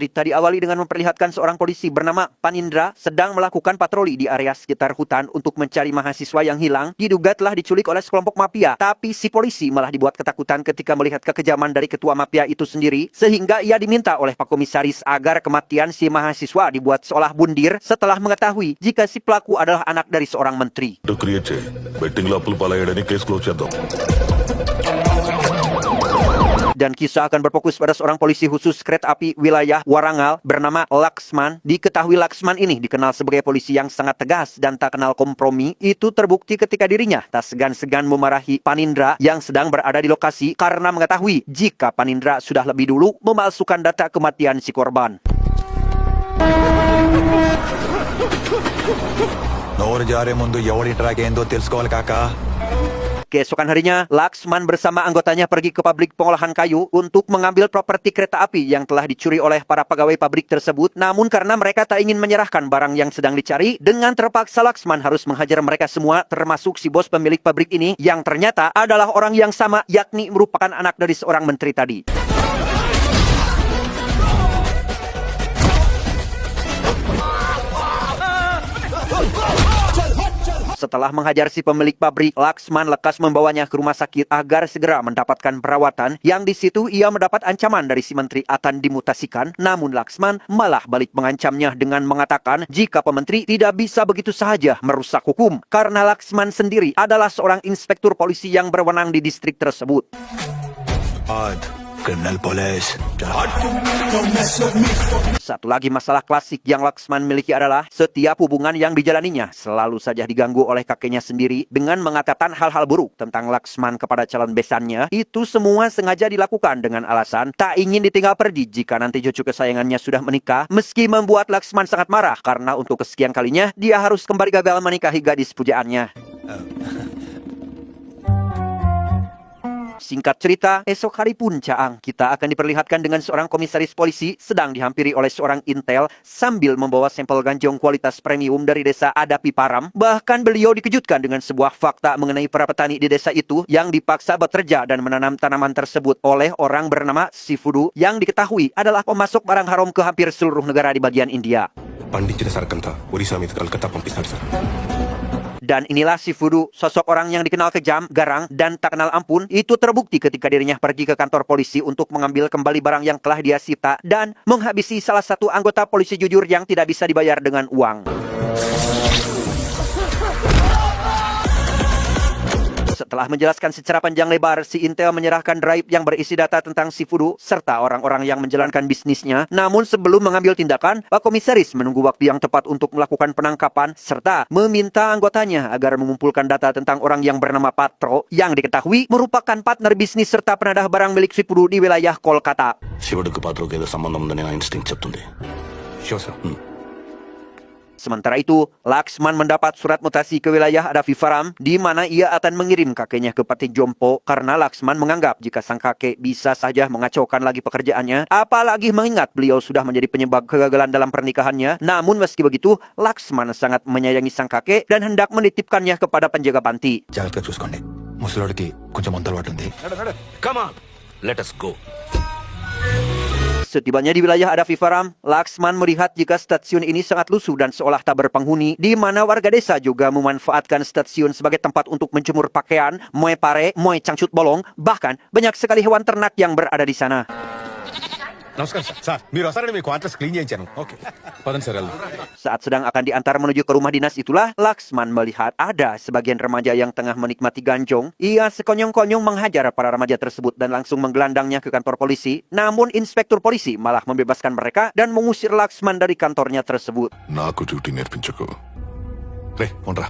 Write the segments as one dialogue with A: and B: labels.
A: Cerita diawali dengan memperlihatkan seorang polisi bernama Panindra sedang melakukan patroli di area sekitar hutan untuk mencari mahasiswa yang hilang, diduga telah diculik oleh sekelompok mafia. Tapi si polisi malah dibuat ketakutan ketika melihat kekejaman dari ketua mafia itu sendiri, sehingga ia diminta oleh Pak Komisaris agar kematian si mahasiswa dibuat seolah bundir setelah mengetahui jika si pelaku adalah anak dari seorang menteri. Dan kisah akan berfokus pada seorang polisi khusus kereta api wilayah Warangal bernama Laksman. Diketahui Laksman ini dikenal sebagai polisi yang sangat tegas dan tak kenal kompromi. Itu terbukti ketika dirinya tak segan-segan memarahi Panindra yang sedang berada di lokasi karena mengetahui jika Panindra sudah lebih dulu memalsukan data kematian si korban. Keesokan harinya, Laksman bersama anggotanya pergi ke pabrik pengolahan kayu untuk mengambil properti kereta api yang telah dicuri oleh para pegawai pabrik tersebut. Namun karena mereka tak ingin menyerahkan barang yang sedang dicari, dengan terpaksa Laksman harus menghajar mereka semua, termasuk si bos pemilik pabrik ini, yang ternyata adalah orang yang sama, yakni merupakan anak dari seorang menteri tadi. Setelah menghajar si pemilik pabrik, Laksman lekas membawanya ke rumah sakit agar segera mendapatkan perawatan. Yang di situ ia mendapat ancaman dari si menteri akan dimutasikan. Namun Laksman malah balik mengancamnya dengan mengatakan jika pementeri tidak bisa begitu saja merusak hukum. Karena Laksman sendiri adalah seorang inspektur polisi yang berwenang di distrik tersebut. Satu lagi masalah klasik yang Laksman miliki adalah setiap hubungan yang dijalaninya selalu saja diganggu oleh kakeknya sendiri dengan mengatakan hal-hal buruk tentang Laksman kepada calon besannya. Itu semua sengaja dilakukan dengan alasan tak ingin ditinggal pergi jika nanti cucu kesayangannya sudah menikah, meski membuat Laksman sangat marah karena untuk kesekian kalinya dia harus kembali gagal menikahi gadis pujaannya. Singkat cerita, esok hari pun Caang, kita akan diperlihatkan dengan seorang komisaris polisi sedang dihampiri oleh seorang intel sambil membawa sampel ganjong kualitas premium dari desa Adapi Param. Bahkan beliau dikejutkan dengan sebuah fakta mengenai para petani di desa itu yang dipaksa bekerja dan menanam tanaman tersebut oleh orang bernama Sifudu yang diketahui adalah pemasok barang haram ke hampir seluruh negara di bagian India. Dan inilah Sifudu, sosok orang yang dikenal kejam, garang, dan tak kenal ampun. Itu terbukti ketika dirinya pergi ke kantor polisi untuk mengambil kembali barang yang telah dia sita dan menghabisi salah satu anggota polisi jujur yang tidak bisa dibayar dengan uang. Setelah menjelaskan secara panjang lebar, si intel menyerahkan drive yang berisi data tentang Sifudu serta orang-orang yang menjalankan bisnisnya. Namun sebelum mengambil tindakan, Pak Komisaris menunggu waktu yang tepat untuk melakukan penangkapan serta meminta anggotanya agar mengumpulkan data tentang orang yang bernama Patro yang diketahui merupakan partner bisnis serta penadah barang milik Sifudu di wilayah Kolkata.
B: శివుడికి పాత్రకి ఏదో సంబంధం ఉందని నా ఇన్స్టింక్ట్ చెప్తుంది.
A: Sementara itu, Laksman mendapat surat mutasi ke wilayah Adapi Param di mana ia akan mengirim kakeknya ke Pati Jompo karena Laksman menganggap jika sang kakek bisa saja mengacaukan lagi pekerjaannya, apalagi mengingat beliau sudah menjadi penyebab kegagalan dalam pernikahannya. Namun meski begitu, Laksman sangat menyayangi sang kakek dan hendak menitipkannya kepada penjaga panti.
B: Come on, let us go.
A: Setibanya di wilayah Adapi Param, Laksman melihat jika stasiun ini sangat lusuh dan seolah tak berpenghuni, di mana warga desa juga memanfaatkan stasiun sebagai tempat untuk menjemur pakaian, moe pare, moe cangcut bolong, bahkan banyak sekali hewan ternak yang berada di sana.
C: నమస్కారం సార్ మీరు వస్తారని మీ quarters clean చేయించాను ఓకే పదండి సార్ వెళ్దాం.
A: Saat sedang akan diantar menuju ke rumah dinas itulah Laksman melihat ada sebagian remaja yang tengah menikmati ganjong. Ia sekonyong-konyong menghajar para remaja tersebut dan langsung menggelandangnya ke kantor polisi. Namun inspektur polisi malah membebaskan mereka dan mengusir Laksman dari kantornya tersebut.
D: నాకు డ్యూటీ నేర్పించకు రే ఉండరా.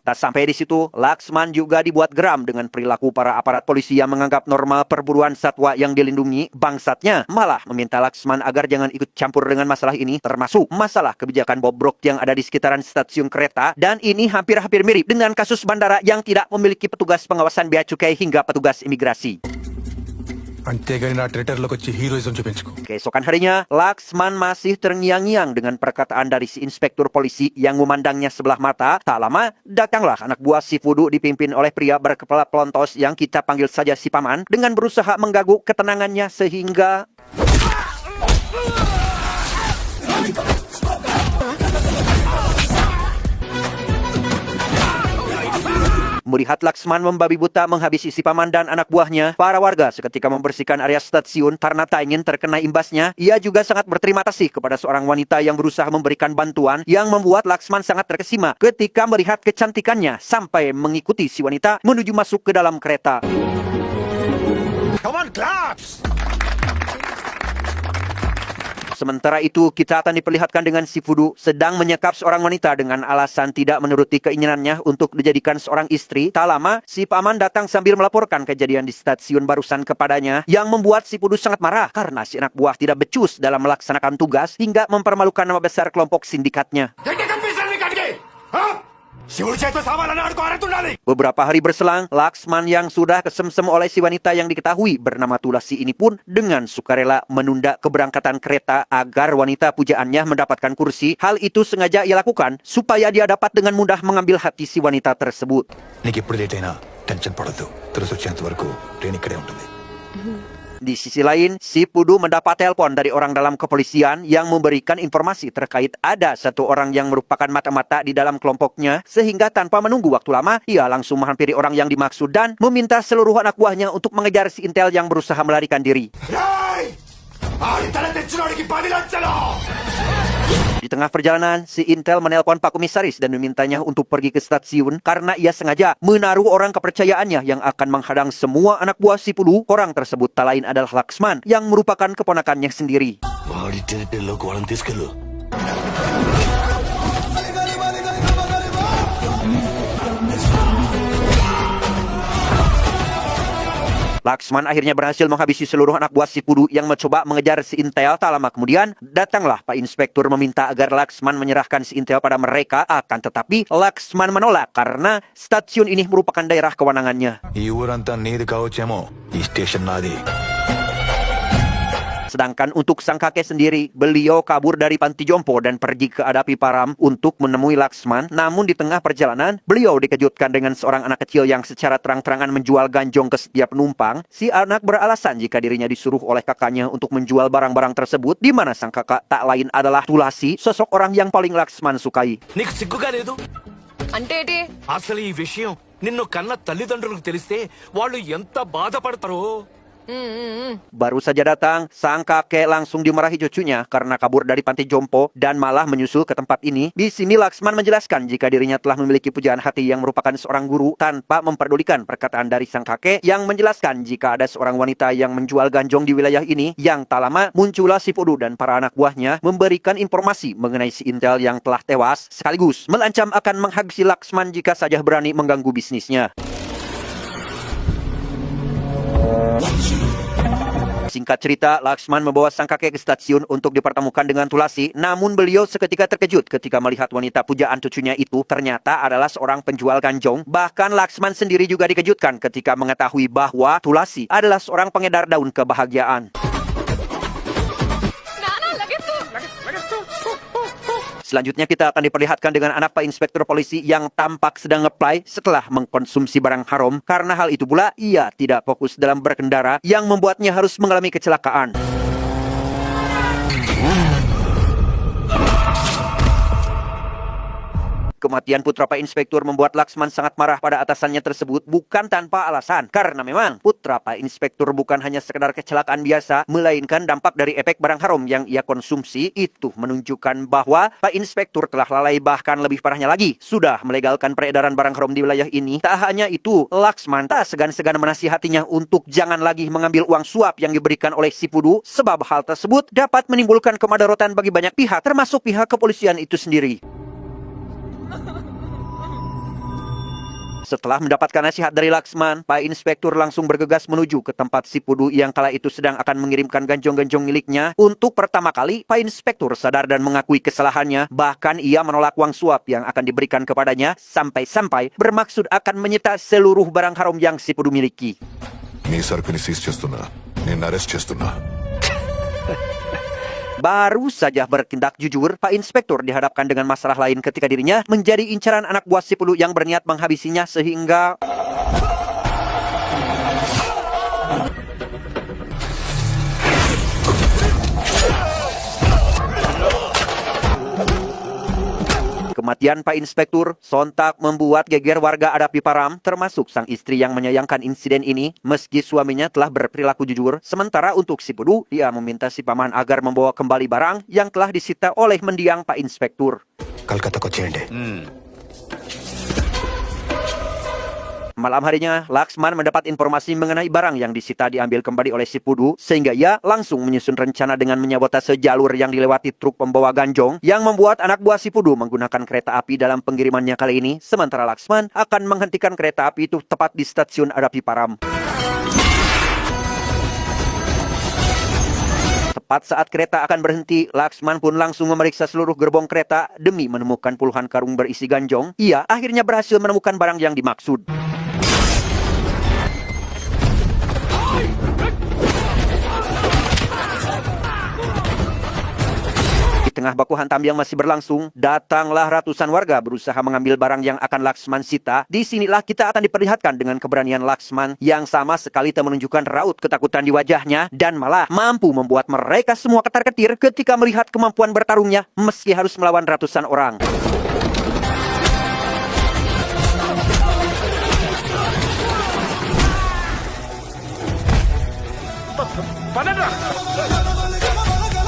A: Tak sampai di situ, Laksman juga dibuat geram dengan perilaku para aparat polisi yang menganggap normal perburuan satwa yang dilindungi. Bangsatnya malah meminta Laksman agar jangan ikut campur dengan masalah ini, termasuk masalah kebijakan bobrok yang ada di sekitaran stasiun kereta. Dan ini hampir-hampir mirip dengan kasus bandara yang tidak memiliki petugas pengawasan bea cukai hingga petugas imigrasi.
C: అంతేగాని నా ట్విట్టర్లోకి వచ్చి హీరోయిజం చూపించుకో.
A: Keesokan harinya, Laksman masih terngiang-ngiang dengan perkataan dari si inspektur polisi yang memandangnya sebelah mata. Tak lama, datanglah anak buah Sifudu dipimpin oleh pria berkepala pelontos yang kita panggil saja si Paman dengan berusaha mengganggu ketenangannya sehingga Melihat Laksman membabi buta menghabisi si paman dan anak buahnya, para warga seketika membersihkan area stasiun karena tak ingin terkena imbasnya. Ia juga sangat berterima kasih kepada seorang wanita yang berusaha memberikan bantuan yang membuat Laksman sangat terkesima ketika melihat kecantikannya sampai mengikuti si wanita menuju masuk ke dalam kereta.
C: Come on, claps!
A: Sementara itu, kita akan diperlihatkan dengan si Fudu sedang menyekap seorang wanita dengan alasan tidak menuruti keinginannya untuk dijadikan seorang istri. Tak lama, si paman datang sambil melaporkan kejadian di stasiun barusan kepadanya yang membuat si Fudu sangat marah karena si anak buah tidak becus dalam melaksanakan tugas hingga mempermalukan nama besar kelompok sindikatnya. Beberapa hari berselang, Laksman yang sudah kesemsem oleh si wanita yang diketahui bernama Tulasi ini pun dengan sukarela menunda keberangkatan kereta agar wanita pujaannya mendapatkan kursi. Hal itu sengaja ia lakukan supaya dia dapat dengan mudah mengambil hati si wanita tersebut. Di sisi lain, si Pudu mendapat telepon dari orang dalam kepolisian yang memberikan informasi terkait ada satu orang yang merupakan mata-mata di dalam kelompoknya, sehingga tanpa menunggu waktu lama, ia langsung menghampiri orang yang dimaksud dan meminta seluruh anak buahnya untuk mengejar si Intel yang berusaha melarikan diri. Di tengah perjalanan, si Intel menelpon Pak Komisaris dan memintanya untuk pergi ke stasiun karena ia sengaja menaruh orang kepercayaannya yang akan menghadang semua anak buah si Pudu. Orang tersebut tak lain adalah Laksman yang merupakan keponakannya sendiri. Laksman akhirnya berhasil menghabisi seluruh anak buah si Pudu yang mencoba mengejar si Intel. Tak lama kemudian, datanglah Pak Inspektur meminta agar Laksman menyerahkan si Intel pada mereka. Akan tetapi, Laksman menolak karena stasiun ini merupakan daerah kewenangannya. Sedangkan untuk sang kakek sendiri, beliau kabur dari panti jompo dan pergi ke Adapi Param untuk menemui Laksman. Namun di tengah perjalanan, beliau dikejutkan dengan seorang anak kecil yang secara terang-terangan menjual ganjong ke setiap penumpang. Si anak beralasan jika dirinya disuruh oleh kakaknya untuk menjual barang-barang tersebut, di mana sang kakak tak lain adalah Tulasi, sosok orang yang paling Laksman sukai.
E: అంటే ఏంటి?
B: అసలు ఈ విషయం నిన్ను కన్న తల్లిదండ్రులకు తెలిస్తే వాళ్ళు ఎంత బాధపడతారో.
A: Baru saja datang, sang kakek langsung dimarahi cucunya karena kabur dari panti jompo dan malah menyusul ke tempat ini. Di sini Laksman menjelaskan jika dirinya telah memiliki pujaan hati yang merupakan seorang guru tanpa memperdulikan perkataan dari sang kakek yang menjelaskan jika ada seorang wanita yang menjual ganjong di wilayah ini. Yang tak lama muncullah si Pudu dan para anak buahnya memberikan informasi mengenai si Intel yang telah tewas sekaligus mengancam akan menghabisi Laksman jika saja berani mengganggu bisnisnya. Singkat cerita, Laksman membawa sang kakek ke stasiun untuk dipertemukan dengan Tulasi. Namun beliau seketika terkejut ketika melihat wanita pujaan cucunya itu ternyata adalah seorang penjual ganjong. Bahkan Laksman sendiri juga dikejutkan ketika mengetahui bahwa Tulasi adalah seorang pengedar daun kebahagiaan. Selanjutnya kita akan diperlihatkan dengan anak Pak Inspektur Polisi yang tampak sedang ngeplay setelah mengkonsumsi barang haram. Karena hal itu pula, ia tidak fokus dalam berkendara yang membuatnya harus mengalami kecelakaan. Kematian putra Pak Inspektur membuat Laksman sangat marah pada atasannya tersebut bukan tanpa alasan. Karena memang putra Pak Inspektur bukan hanya sekedar kecelakaan biasa, melainkan dampak dari efek barang haram yang ia konsumsi. Itu menunjukkan bahwa Pak Inspektur telah lalai, bahkan lebih parahnya lagi, sudah melegalkan peredaran barang haram di wilayah ini. Tak hanya itu, Laksman tak segan-segan menasihatinya untuk jangan lagi mengambil uang suap yang diberikan oleh si Pudu, sebab hal tersebut dapat menimbulkan kemadaratan bagi banyak pihak, termasuk pihak kepolisian itu sendiri. Setelah mendapatkan nasihat dari Laksman, Pak Inspektur langsung bergegas menuju ke tempat si Pudu yang kala itu sedang akan mengirimkan ganjong-ganjong miliknya. Untuk pertama kali, Pak Inspektur sadar dan mengakui kesalahannya. Bahkan ia menolak uang suap yang akan diberikan kepadanya, sampai-sampai bermaksud akan menyita seluruh barang haram yang si Pudu miliki.
D: నీ సరుకుని సీజ్ చేస్తున్నా నేను అరెస్ట్ చేస్తున్నా.
A: Baru saja bertindak jujur, Pak Inspektur dihadapkan dengan masalah lain ketika dirinya menjadi incaran anak buah si Pudu yang berniat menghabisinya sehingga... Perhatian Pak Inspektur sontak membuat geger warga Adapi Param, termasuk sang istri yang menyayangkan insiden ini meski suaminya telah berperilaku jujur. Sementara untuk si Pudu, dia meminta si paman agar membawa kembali barang yang telah disita oleh mendiang Pak Inspektur.
F: కలకత్తాకు వచ్చేయండి.
A: Malam harinya, Laksman mendapat informasi mengenai barang yang disita diambil kembali oleh si Pudu, sehingga ia langsung menyusun rencana dengan menyabotase jalur yang dilewati truk pembawa ganjong, yang membuat anak buah si Pudu menggunakan kereta api dalam pengirimannya kali ini, sementara Laksman akan menghentikan kereta api itu tepat di stasiun Adapi Param. Tepat saat kereta akan berhenti, Laksman pun langsung memeriksa seluruh gerbong kereta demi menemukan puluhan karung berisi ganjong. Ia akhirnya berhasil menemukan barang yang dimaksud. Di tengah baku hantam yang masih berlangsung, datanglah ratusan warga berusaha mengambil barang yang akan Laksman sita. Disinilah kita akan diperlihatkan dengan keberanian Laksman yang sama sekali tak menunjukkan raut ketakutan di wajahnya dan malah mampu membuat mereka semua ketar-ketir ketika melihat kemampuan bertarungnya meski harus melawan ratusan orang.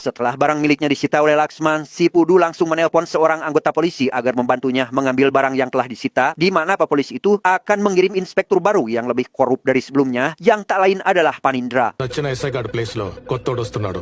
A: Setelah barang miliknya disita oleh Laksman, si Pudu langsung menelpon seorang anggota polisi agar membantunya mengambil barang yang telah disita, di mana Pak Polisi itu akan mengirim inspektur baru yang lebih korup dari sebelumnya, yang tak lain adalah Panindra.
C: వచ్చిన ఎస్ఐ గారి ప్లేస్ లో కొత్తోడు వస్తున్నాడు.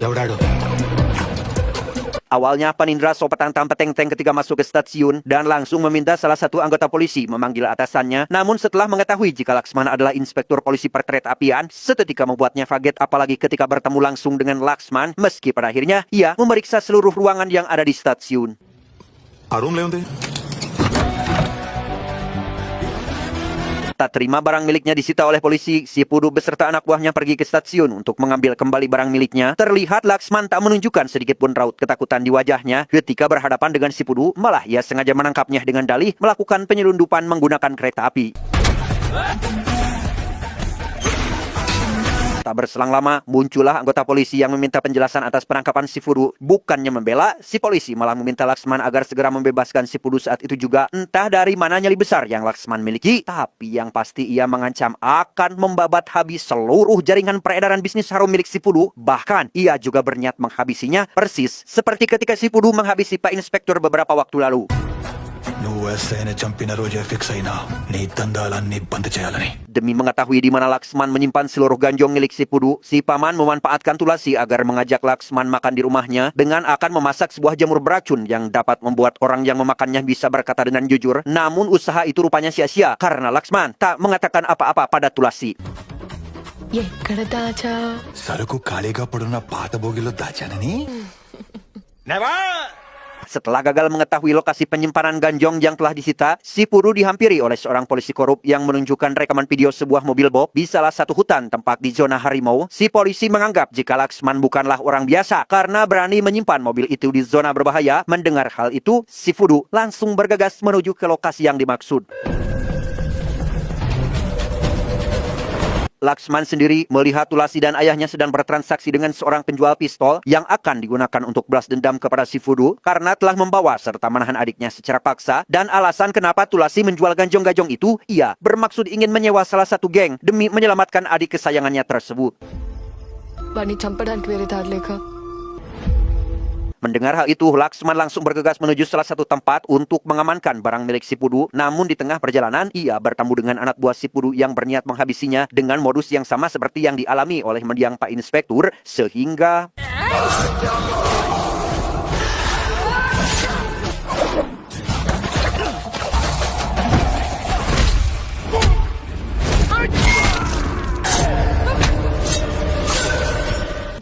F: ఎవడాడు?
A: Awalnya Panindra sopetan tampeteng-teng ketika masuk ke stasiun dan langsung meminta salah satu anggota polisi memanggil atasannya. Namun setelah mengetahui jika Laksman adalah inspektur polisi perkereta apian, seketika membuatnya kaget apalagi ketika bertemu langsung dengan Laksman, meski pada akhirnya ia memeriksa seluruh ruangan yang ada di stasiun.
D: ఆ రూమ్ లో ఉంది.
A: Tak terima barang miliknya disita oleh polisi, si Pudu beserta anak buahnya pergi ke stasiun untuk mengambil kembali barang miliknya. Terlihat Laksman tak menunjukkan sedikit pun raut ketakutan di wajahnya ketika berhadapan dengan si Pudu, malah ia sengaja menangkapnya dengan dalih melakukan penyelundupan menggunakan kereta api. Tak berselang lama, muncullah anggota polisi yang meminta penjelasan atas penangkapan si Pudu. Bukannya membela, si polisi malah meminta Laksman agar segera membebaskan si Pudu saat itu juga. Entah dari mana nyali besar yang Laksman miliki, tapi yang pasti ia mengancam akan membabat habis seluruh jaringan peredaran bisnis haram milik si Pudu. Bahkan, ia juga berniat menghabisinya persis seperti ketika si Pudu menghabisi Pak Inspektur beberapa waktu lalu.
F: నువ్వు ఎస్ఐని చంపిన రోజే ఫిక్స్ అయినా నీ దందాలన్నీ బంద్ చేయాలని.
A: Demi mengetahui di mana Laksman menyimpan seluruh ganjong milik si Pudu, si paman memanfaatkan tulasi agar mengajak Laksman makan di rumahnya dengan akan memasak sebuah jamur beracun yang dapat membuat orang yang memakannya bisa berkata dengan jujur. Namun usaha itu rupanya sia-sia karena Laksman tak mengatakan apa-apa pada tulasi.
E: ఎక్కడ దాచా
F: సరుకు ఖాళీగా పడున్న పాత బోగిలో దాచానని.
A: Setelah gagal mengetahui lokasi penyimpanan ganjong yang telah disita, si Pudu dihampiri oleh seorang polisi korup yang menunjukkan rekaman video sebuah mobil box di salah satu hutan tempat di zona harimau. Si polisi menganggap jika Laksman bukanlah orang biasa karena berani menyimpan mobil itu di zona berbahaya. Mendengar hal itu, si Pudu langsung bergegas menuju ke lokasi yang dimaksud. Laksman sendiri melihat tulasi dan ayahnya sedang bertransaksi dengan seorang penjual pistol yang akan digunakan untuk balas dendam kepada si Pudu karena telah membawa serta menahan adiknya secara paksa, dan alasan kenapa tulasi menjual ganjong-ganjong itu, ia bermaksud ingin menyewa salah satu geng demi menyelamatkan adik kesayangannya tersebut.
E: వాడిని చంపడానికి వేరే దారి లేక
A: Mendengar hal itu, Laksman langsung bergegas menuju salah satu tempat untuk mengamankan barang milik si Pudu. Namun di tengah perjalanan, ia bertemu dengan anak buah si Pudu yang berniat menghabisinya dengan modus yang sama seperti yang dialami oleh mendiang Pak Inspektur, sehingga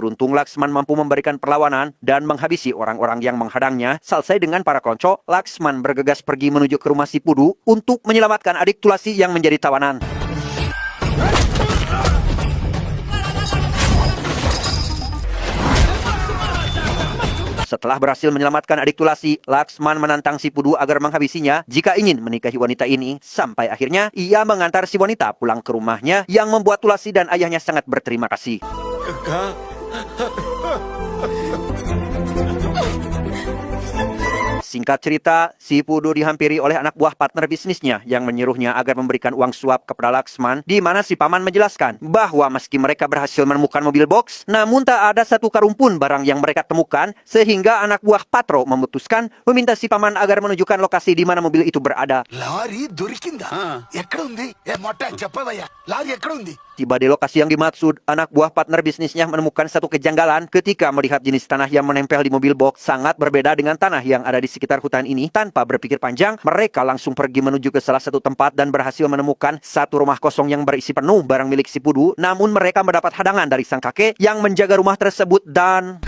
A: beruntung Laksman mampu memberikan perlawanan dan menghabisi orang-orang yang menghadangnya. Selesai dengan para konco, Laksman bergegas pergi menuju ke rumah si Pudu untuk menyelamatkan adik tulasi yang menjadi tawanan. Setelah berhasil menyelamatkan adik tulasi, Laksman menantang si Pudu agar menghabisinya jika ingin menikahi wanita ini. Sampai akhirnya ia mengantar si wanita pulang ke rumahnya yang membuat tulasi dan ayahnya sangat berterima kasih. Singkat cerita, si Pudu dihampiri oleh anak buah partner bisnisnya yang menyuruhnya agar memberikan uang suap kepada Laksman, di mana si paman menjelaskan bahwa meski mereka berhasil menemukan mobil box, namun tak ada satu karung pun barang yang mereka temukan, sehingga anak buah Patro memutuskan meminta si paman agar menunjukkan lokasi di mana mobil itu berada.
G: Lorry దొరికిందా ఎక్కడ ఉంది ఏ మొట్ట చెప్పవయ్యా లారీ ఎక్కడ ఉంది
A: Tiba di lokasi yang dimaksud, anak buah partner bisnisnya menemukan satu kejanggalan ketika melihat jenis tanah yang menempel di mobil box sangat berbeda dengan tanah yang ada di sekitar hutan ini. Tanpa berpikir panjang, mereka langsung pergi menuju ke salah satu tempat dan berhasil menemukan satu rumah kosong yang berisi penuh barang milik si Pudu. Namun mereka mendapat hadangan dari sang kakek yang menjaga rumah tersebut dan...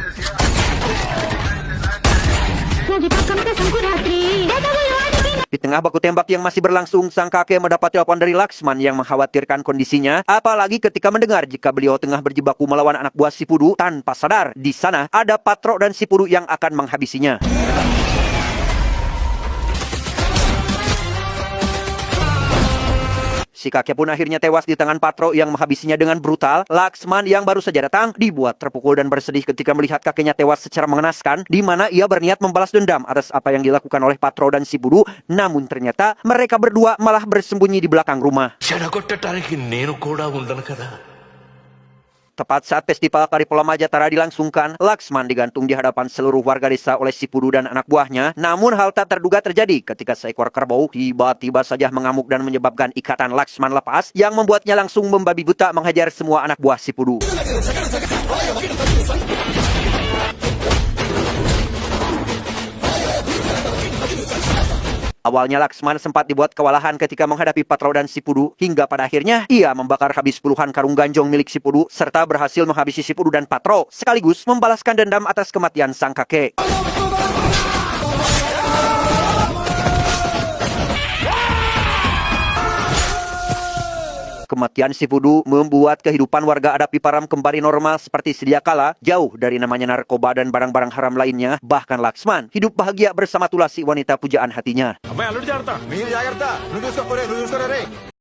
A: Di tengah baku tembak yang masih berlangsung, sang kakek mendapat telepon dari Laksman yang mengkhawatirkan kondisinya, apalagi ketika mendengar jika beliau tengah berjibaku melawan anak buah si Pudu tanpa sadar di sana ada Patro dan si Pudu yang akan menghabisinya. Si kakek pun akhirnya tewas di tangan Patro yang menghabisinya dengan brutal. Laksman yang baru saja datang dibuat terpukul dan bersedih ketika melihat kakeknya tewas secara mengenaskan, di mana ia berniat membalas dendam atas apa yang dilakukan oleh Patro dan si Pudu. Namun ternyata mereka berdua malah bersembunyi di belakang rumah.
B: చెడగొట్టడానికి నేను కూడా ఉండను కదా.
A: Tepat saat festival Karipola Majatara dilangsungkan, Laksman digantung di hadapan seluruh warga desa oleh si Pudu dan anak buahnya. Namun hal tak terduga terjadi ketika seekor kerbau tiba-tiba saja mengamuk dan menyebabkan ikatan Laksman lepas, yang membuatnya langsung membabi buta menghajar semua anak buah si Pudu. Awalnya Laksman sempat dibuat kewalahan ketika menghadapi Patro dan si Pudu, hingga pada akhirnya ia membakar habis puluhan karung ganjong milik si Pudu serta berhasil menghabisi si Pudu dan Patro, sekaligus membalaskan dendam atas kematian sang kakek. Kematian si Pudu membuat kehidupan warga Adat Piparam kembali normal seperti sedia kala, jauh dari namanya narkoba dan barang-barang haram lainnya. Bahkan Laksman hidup bahagia bersama Tulasi, wanita pujaan hatinya.
C: అమ్మాయి అల్లుడు జాగ్రత్త మీరు జాగ్రత్త నువ్వు చూసుకో నువ్వు చూసుకో రే